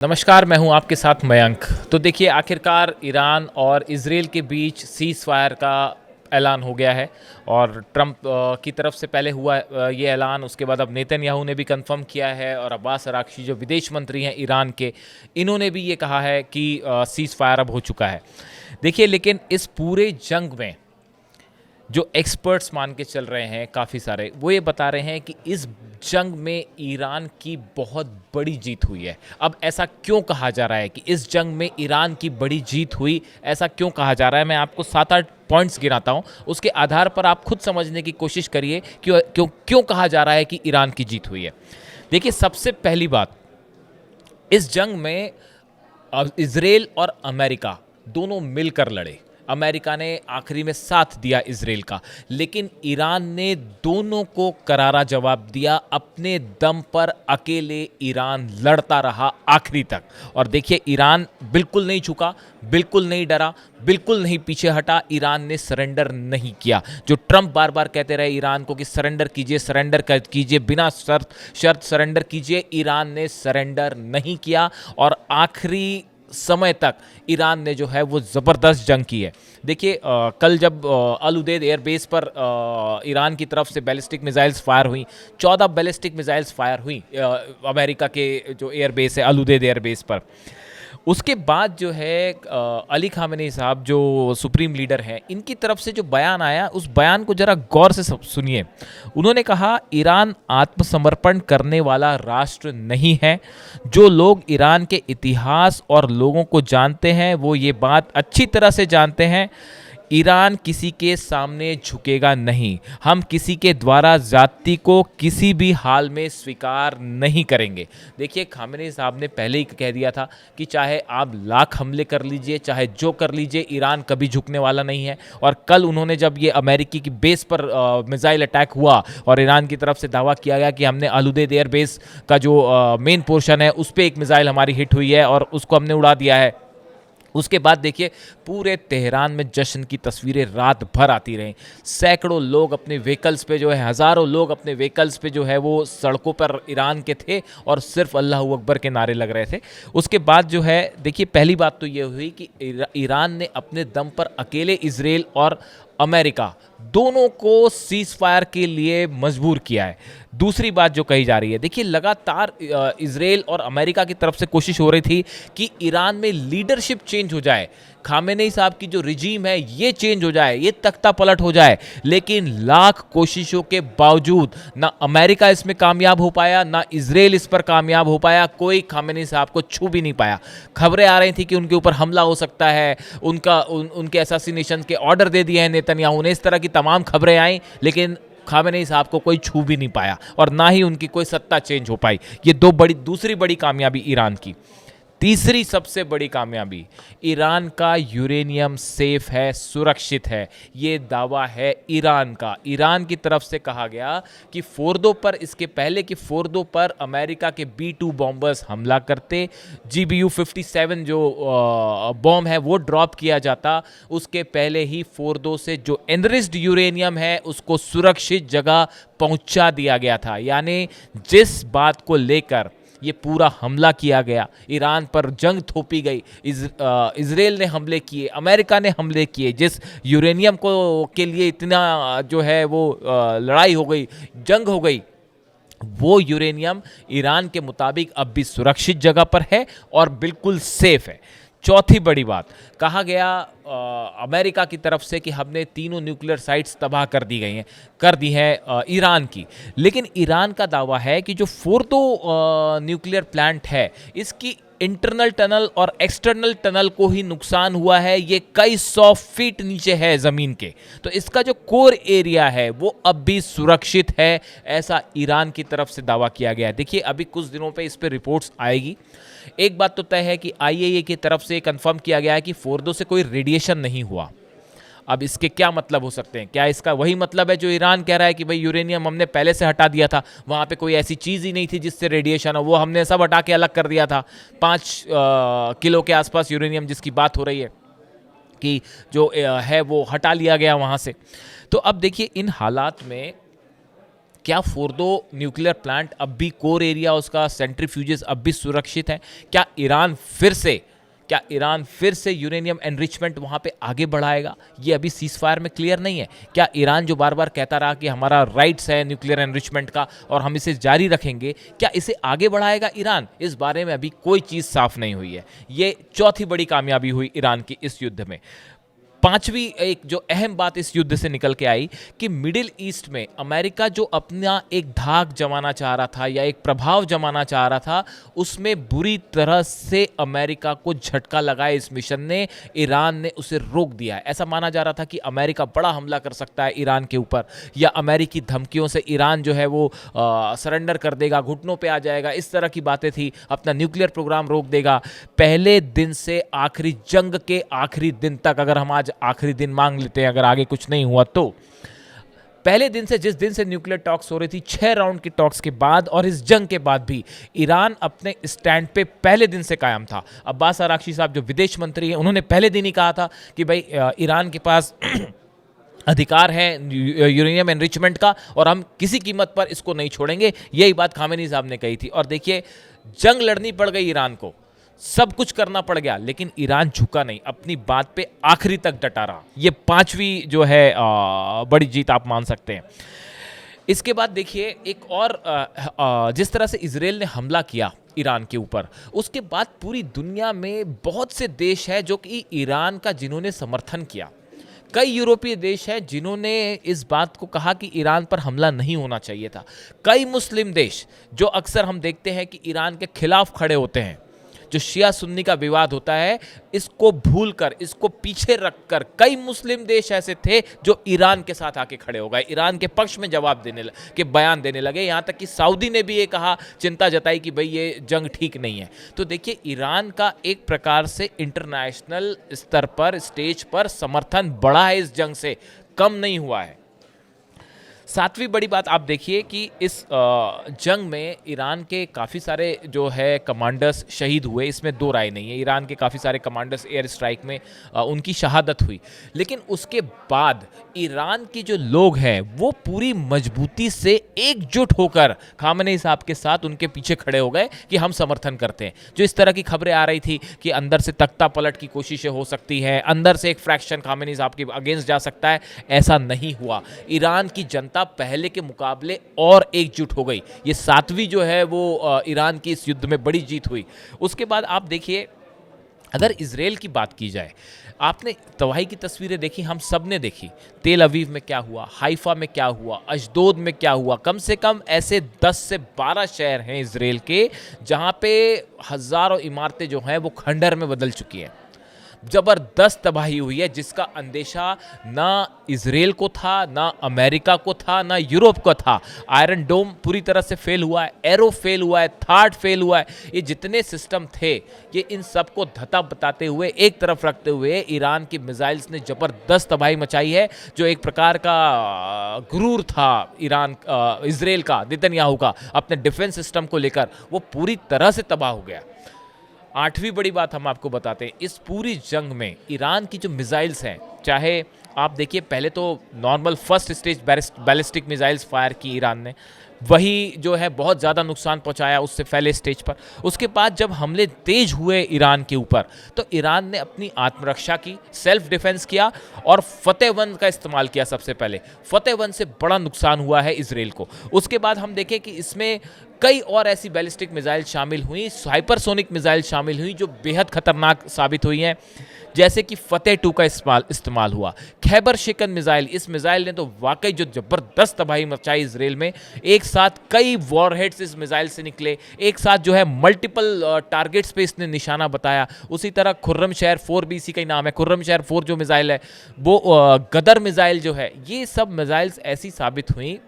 नमस्कार, मैं हूं आपके साथ मयंक। तो देखिए, आखिरकार ईरान और इजराइल के बीच सीज़ फायर का ऐलान हो गया है। और ट्रंप की तरफ से पहले हुआ ये ऐलान, उसके बाद अब नेतन्याहू ने भी कंफर्म किया है, और अब्बास अराक्ची जो विदेश मंत्री हैं ईरान के, इन्होंने भी ये कहा है कि सीज़ फायर अब हो चुका है। देखिए, लेकिन इस पूरे जंग में जो एक्सपर्ट्स मान के चल रहे हैं काफ़ी सारे, वो ये बता रहे हैं कि इस जंग में ईरान की बहुत बड़ी जीत हुई है। अब ऐसा क्यों कहा जा रहा है कि इस जंग में ईरान की बड़ी जीत हुई, ऐसा क्यों कहा जा रहा है? मैं आपको 7-8 पॉइंट्स गिनाता हूं, उसके आधार पर आप खुद समझने की कोशिश करिए कि क्यों क्यों कहा जा रहा है कि ईरान की जीत हुई है। देखिए, सबसे पहली बात, इस जंग में अब इजराइल और अमेरिका दोनों मिलकर लड़े। अमेरिका ने आखिरी में साथ दिया इजराइल का, लेकिन ईरान ने दोनों को करारा जवाब दिया। अपने दम पर अकेले ईरान लड़ता रहा आखिरी तक। और देखिए, ईरान बिल्कुल नहीं झुका, बिल्कुल नहीं डरा, बिल्कुल नहीं पीछे हटा। ईरान ने सरेंडर नहीं किया। जो ट्रंप बार बार कहते रहे ईरान को कि सरेंडर कीजिए, सरेंडर कीजिए, बिना शर्त सरेंडर कीजिए, ईरान ने सरेंडर नहीं किया। और आखिरी समय तक ईरान ने जो है वो ज़बरदस्त जंग की है। देखिए, कल जब अल उदेद एयरबेस पर ईरान की तरफ से बैलिस्टिक मिसाइल्स फायर हुई, 14 बैलिस्टिक मिसाइल्स फायर हुई अमेरिका के जो एयरबेस है अल उदेद एयरबेस पर। उसके बाद जो है अली खामेनी साहब जो सुप्रीम लीडर हैं, इनकी तरफ से जो बयान आया, उस बयान को जरा गौर से सुनिए। उन्होंने कहा, ईरान आत्मसमर्पण करने वाला राष्ट्र नहीं है। जो लोग ईरान के इतिहास और लोगों को जानते हैं वो ये बात अच्छी तरह से जानते हैं, ईरान किसी के सामने झुकेगा नहीं। हम किसी के द्वारा जाति को किसी भी हाल में स्वीकार नहीं करेंगे। देखिए, खामेनी साहब ने पहले ही कह दिया था कि चाहे आप लाख हमले कर लीजिए, चाहे जो कर लीजिए, ईरान कभी झुकने वाला नहीं है। और कल उन्होंने जब ये अमेरिकी की बेस पर मिसाइल अटैक हुआ और ईरान की तरफ से दावा किया गया कि हमने अल उदेद एयर बेस का जो मेन पोर्शन है उस पर एक मिसाइल हमारी हिट हुई है और उसको हमने उड़ा दिया है, उसके बाद देखिए पूरे तेहरान में जश्न की तस्वीरें रात भर आती रहीं। सैकड़ों लोग अपने व्हीकल्स पे जो है, हज़ारों लोग अपने व्हीकल्स पे जो है वो सड़कों पर ईरान के थे और सिर्फ अल्लाह अकबर के नारे लग रहे थे। उसके बाद जो है, देखिए, पहली बात तो ये हुई कि ईरान ने अपने दम पर अकेले इजराइल और अमेरिका दोनों को सीज फायर के लिए मजबूर किया है। दूसरी बात जो कही जा रही है, देखिए, लगातार इजराइल और अमेरिका की तरफ से कोशिश हो रही थी कि ईरान में लीडरशिप चेंज हो जाए, खामेनेई साहब की जो रिजीम है ये चेंज हो जाए, ये तख्ता पलट हो जाए। लेकिन लाख कोशिशों के बावजूद ना अमेरिका इसमें कामयाब हो पाया, ना इजराइल इस पर कामयाब हो पाया। कोई खामेनेई साहब को छू भी नहीं पाया। खबरें आ रही थी कि उनके ऊपर हमला हो सकता है, उनके असैसिनेशन के ऑर्डर दे दिए हैं नेतन्याहू ने, इस तरह की तमाम खबरें आई, लेकिन खामेनेई साहब को कोई छू भी नहीं पाया और ना ही उनकी कोई सत्ता चेंज हो पाई। ये दूसरी बड़ी कामयाबी ईरान की। तीसरी सबसे बड़ी कामयाबी, ईरान का यूरेनियम सेफ है, सुरक्षित है। ये दावा है ईरान का। ईरान की तरफ से कहा गया कि फोर्दो पर, इसके पहले कि फोर्दो पर अमेरिका के B-2 बॉम्बर्स हमला करते, GBU-57 जो बॉम्ब है वो ड्रॉप किया जाता, उसके पहले ही फोर्दो से जो एनरिच्ड यूरेनियम है उसको सुरक्षित जगह पहुंचा दिया गया था। यानी जिस बात को लेकर ये पूरा हमला किया गया, ईरान पर जंग थोपी गई, इजराइल ने हमले किए, अमेरिका ने हमले किए, जिस यूरेनियम को के लिए इतना जो है वो लड़ाई हो गई, जंग हो गई, वो यूरेनियम ईरान के मुताबिक अब भी सुरक्षित जगह पर है और बिल्कुल सेफ है। चौथी बड़ी बात, कहा गया अमेरिका की तरफ से कि हमने तीनों न्यूक्लियर साइट्स तबाह कर दी हैं ईरान की। लेकिन ईरान का दावा है कि जो फोर्दो न्यूक्लियर प्लांट है, इसकी इंटरनल टनल और एक्सटर्नल टनल को ही नुकसान हुआ है। ये कई 100 फीट नीचे है ज़मीन के, तो इसका जो कोर एरिया है वो अब भी सुरक्षित है, ऐसा ईरान की तरफ से दावा किया गया है। देखिए, अभी कुछ दिनों पे इस पर रिपोर्ट्स आएगी। एक बात तो तय है कि IAEA की तरफ से कंफर्म किया गया है कि फोर्दो से कोई रेडिएशन नहीं हुआ। अब इसके क्या मतलब हो सकते हैं? क्या इसका वही मतलब है जो ईरान कह रहा है कि भाई यूरेनियम हमने पहले से हटा दिया था, वहाँ पे कोई ऐसी चीज़ ही नहीं थी जिससे रेडिएशन हो, वो हमने सब हटा के अलग कर दिया था। 5 किलो के आसपास यूरेनियम जिसकी बात हो रही है कि जो है वो हटा लिया गया वहाँ से। तो अब देखिए, इन हालात में क्या फोर्दो न्यूक्लियर प्लांट अब भी कोर एरिया, उसका सेंट्रीफ्यूजेस अब भी सुरक्षित है? क्या ईरान फिर से यूरेनियम एनरिचमेंट वहां पे आगे बढ़ाएगा? ये अभी सीज फायर में क्लियर नहीं है। क्या ईरान जो बार बार कहता रहा कि हमारा राइट्स है न्यूक्लियर एनरिचमेंट का और हम इसे जारी रखेंगे, क्या इसे आगे बढ़ाएगा ईरान? इस बारे में अभी कोई चीज़ साफ नहीं हुई है। ये चौथी बड़ी कामयाबी हुई ईरान की इस युद्ध में। पांचवी एक जो अहम बात इस युद्ध से निकल के आई कि मिडिल ईस्ट में अमेरिका जो अपना एक धाक जमाना चाह रहा था या एक प्रभाव जमाना चाह रहा था, उसमें बुरी तरह से अमेरिका को झटका लगा इस मिशन ने। ईरान ने उसे रोक दिया है। ऐसा माना जा रहा था कि अमेरिका बड़ा हमला कर सकता है ईरान के ऊपर, या अमेरिकी धमकियों से ईरान जो है वो सरेंडर कर देगा, घुटनों पे आ जाएगा, इस तरह की बातें थी, अपना न्यूक्लियर प्रोग्राम रोक देगा। पहले दिन से आखिरी जंग के आखिरी दिन तक, अगर हम आज आखिरी दिन मांग लेते हैं अगर आगे कुछ नहीं हुआ तो, पहले दिन से, जिस दिन से न्यूक्लियर टॉक्स हो रही थी, 6 राउंड की टॉक्स के बाद और इस जंग के बाद भी ईरान अपने स्टैंड पे पहले दिन से कायम था। अब्बास अराक्ची साहब जो विदेश मंत्री हैं, उन्होंने पहले दिन ही कहा था कि भाई ईरान के पास अधिकार है यूरेनियम एनरिचमेंट का और हम किसी कीमत पर इसको नहीं छोड़ेंगे। यही बात खामेनी साहब ने कही थी। और देखिए, जंग लड़नी पड़ गई ईरान को, सब कुछ करना पड़ गया, लेकिन ईरान झुका नहीं, अपनी बात पे आखिरी तक डटा रहा। ये पांचवी जो है बड़ी जीत आप मान सकते हैं। इसके बाद देखिए एक और जिस तरह से इजराइल ने हमला किया ईरान के ऊपर, उसके बाद पूरी दुनिया में बहुत से देश हैं जो कि ईरान का जिन्होंने समर्थन किया। कई यूरोपीय देश हैं जिन्होंने इस बात को कहा कि ईरान पर हमला नहीं होना चाहिए था। कई मुस्लिम देश जो अक्सर हम देखते हैं कि ईरान के खिलाफ खड़े होते हैं, जो शिया सुन्नी का विवाद होता है, इसको भूलकर, इसको पीछे रखकर कई मुस्लिम देश ऐसे थे जो ईरान के साथ आके खड़े हो गए, ईरान के पक्ष में जवाब देने के बयान देने लगे। यहाँ तक कि सऊदी ने भी ये कहा, चिंता जताई कि भाई ये जंग ठीक नहीं है। तो देखिए, ईरान का एक प्रकार से इंटरनेशनल स्तर पर, स्टेज पर समर्थन बढ़ा है, इस जंग से कम नहीं हुआ है। सातवीं बड़ी बात आप देखिए कि इस जंग में ईरान के काफ़ी सारे जो है कमांडर्स शहीद हुए, इसमें दो राय नहीं है। ईरान के काफ़ी सारे कमांडर्स एयर स्ट्राइक में उनकी शहादत हुई, लेकिन उसके बाद ईरान के जो लोग हैं वो पूरी मजबूती से एकजुट होकर खामेनी साहब के साथ उनके पीछे खड़े हो गए कि हम समर्थन करते हैं। जो इस तरह की खबरें आ रही थी कि अंदर से तख्ता पलट की कोशिशें हो सकती हैं, अंदर से एक फ्रैक्शन खामेनी साहब के अगेंस्ट जा सकता है, ऐसा नहीं हुआ। ईरान की जनता पहले के मुकाबले और एकजुट हो गई। ये सातवीं जो है वो ईरान की इस युद्ध में बड़ी जीत हुई। उसके बाद आप देखिए, अगर इजराइल की बात की जाए, आपने तबाही की तस्वीरें देखी, हम सब ने देखी। तेल अवीव में क्या हुआ, हाइफा में क्या हुआ, अशदोद में क्या हुआ। कम से कम ऐसे 10 से 12 शहर हैं इजराइल के जहां पे हज़ारों इमारतें जो हैं वो खंडर में बदल चुकी हैं। जबरदस्त तबाही हुई है, जिसका अंदेशा ना इजराइल को था, ना अमेरिका को था, ना यूरोप को था। आयरन डोम पूरी तरह से फेल हुआ है, एरो फेल हुआ है, थार्ड फेल हुआ है। ये जितने सिस्टम थे, ये इन सबको धता बताते हुए, एक तरफ रखते हुए ईरान की मिसाइल्स ने जबरदस्त तबाही मचाई है। जो एक प्रकार का गुरूर था इजराइल का, नेतन्याहू का, अपने डिफेंस सिस्टम को लेकर, वो पूरी तरह से तबाह हो गया। आठवीं बड़ी बात हम आपको बताते हैं, इस पूरी जंग में ईरान की जो मिसाइल्स हैं, चाहे आप देखिए, पहले तो normal first stage ballistic missiles fire की ईरान ने, वही जो है बहुत ज़्यादा नुकसान पहुंचाया उससे पहले स्टेज पर। उसके बाद जब हमले तेज हुए ईरान के ऊपर, तो ईरान ने अपनी आत्मरक्षा की, सेल्फ डिफेंस किया और फतेह 1 का इस्तेमाल किया। सबसे पहले फतेह 1 से बड़ा नुकसान हुआ है इजराइल को। उसके बाद हम देखें कि इसमें कई और ऐसी बैलिस्टिक मिसाइल शामिल हुई, हाइपरसोनिक मिसाइल शामिल हुई, जो बेहद खतरनाक साबित हुई हैं। जैसे कि फतेह 2 का इस्तेमाल हुआ। खैबर शिकन मिसाइल, इस मिसाइल ने तो वाकई जो जबरदस्त तबाही मचाई इजराइल में। एक साथ कई वॉरहेड्स इस मिसाइल से निकले, एक साथ जो है मल्टीपल टारगेट्स पे इसने निशाना बताया। उसी तरह खुर्रम शहर 4 भी इसी का ही नाम है, खुर्रम शहर 4 जो मिसाइल है वो गदर मिसाइल जो है, ये सब मिसाइल्स ऐसी साबित हुई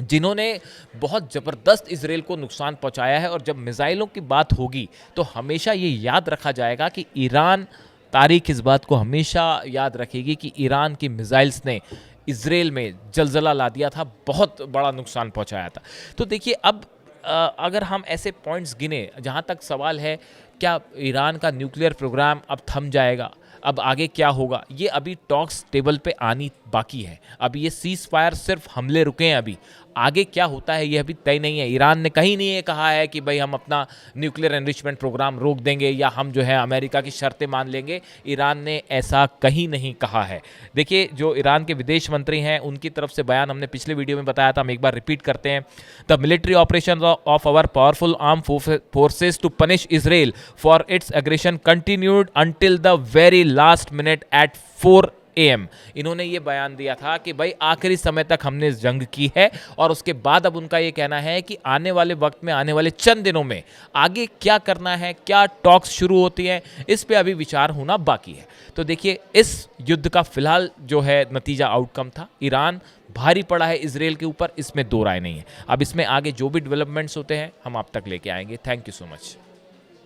जिन्होंने बहुत ज़बरदस्त इजराइल को नुकसान पहुंचाया है। और जब मिसाइलों की बात होगी तो हमेशा ये याद रखा जाएगा कि ईरान, तारीख इस बात को हमेशा याद रखेगी कि ईरान की मिसाइल्स ने इजराइल में जलजला ला दिया था, बहुत बड़ा नुकसान पहुंचाया था। तो देखिए, अब अगर हम ऐसे पॉइंट्स गिने, जहां तक सवाल है क्या ईरान का न्यूक्लियर प्रोग्राम अब थम जाएगा, अब आगे क्या होगा, ये अभी टॉक्स टेबल पे आनी बाकी है। अभी ये सीज फायर सिर्फ हमले रुके हैं, अभी आगे क्या होता है ये अभी तय नहीं है। ईरान ने कहीं नहीं ये कहा है कि भाई हम अपना न्यूक्लियर एनरिचमेंट प्रोग्राम रोक देंगे या हम जो है अमेरिका की शर्तें मान लेंगे। ईरान ने ऐसा कहीं नहीं कहा है। देखिए, जो ईरान के विदेश मंत्री हैं उनकी तरफ से बयान हमने पिछले वीडियो में बताया था, हम एक बार रिपीट करते हैं। The military operation of our powerful arm forces to punish Israel for its aggression continued until the very last minute at 4 AM। इन्होंने ये बयान दिया था कि भाई आखिरी समय तक हमने जंग की है, और उसके बाद अब उनका ये कहना है कि आने वाले वक्त में, आने वाले चंद दिनों में आगे क्या करना है, क्या टॉक्स शुरू होती हैं, इस पे अभी विचार होना बाकी है। तो देखिए, इस युद्ध का फिलहाल जो है नतीजा आउटकम था, ईरान भारी पड़ा है इजराइल के ऊपर, इसमें दो राय नहीं है। अब इसमें आगे जो भी डेवलपमेंट्स होते हैं हम आप तक लेके आएंगे। Thank you so much.